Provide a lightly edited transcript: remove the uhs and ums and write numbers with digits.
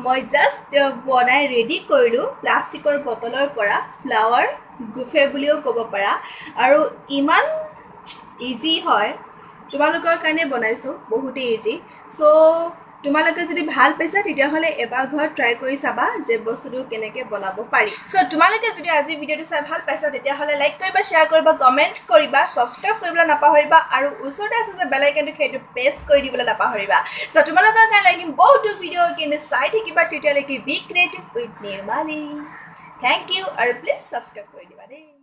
মই জাষ্ট বনাই ৰেডি কৰিলোঁ প্লাষ্টিকৰ বটলৰ পৰা ফ্লাৱাৰ গুফে বুলিও ক'ব পাৰা আৰু ইমান ইজি হয় তোমালোকৰ কাৰণে বনাইছোঁ বহুতেই ইজি সো তোমালোকে যদি ভাল পাইছা তেতিয়াহ'লে এবাৰ ঘৰত ট্ৰাই কৰি চাবা যে বস্তুটো কেনেকৈ বনাব পাৰি সো তোমালোকে যদি আজি ভিডিঅ'টো চাই ভাল পাইছা তেতিয়াহ'লে লাইক কৰিবা শ্বেয়াৰ কৰিবা কমেণ্ট কৰিবা ছাবস্ক্ৰাইব কৰিবলৈ নাপাহৰিবা আৰু ওচৰতে আছে যে বেল আইকনটো সেইটো প্ৰেছ কৰি দিবলৈ নাপাহৰিবা সো তোমালোকৰ কাৰণে লাগিম বহুতো ভিডিঅ' কিন্তু চাই থাকিবা তেতিয়ালৈকে be creative with Nirmali thank you আৰু প্লিজ ছাবস্ক্ৰাইব কৰি দিবা দেই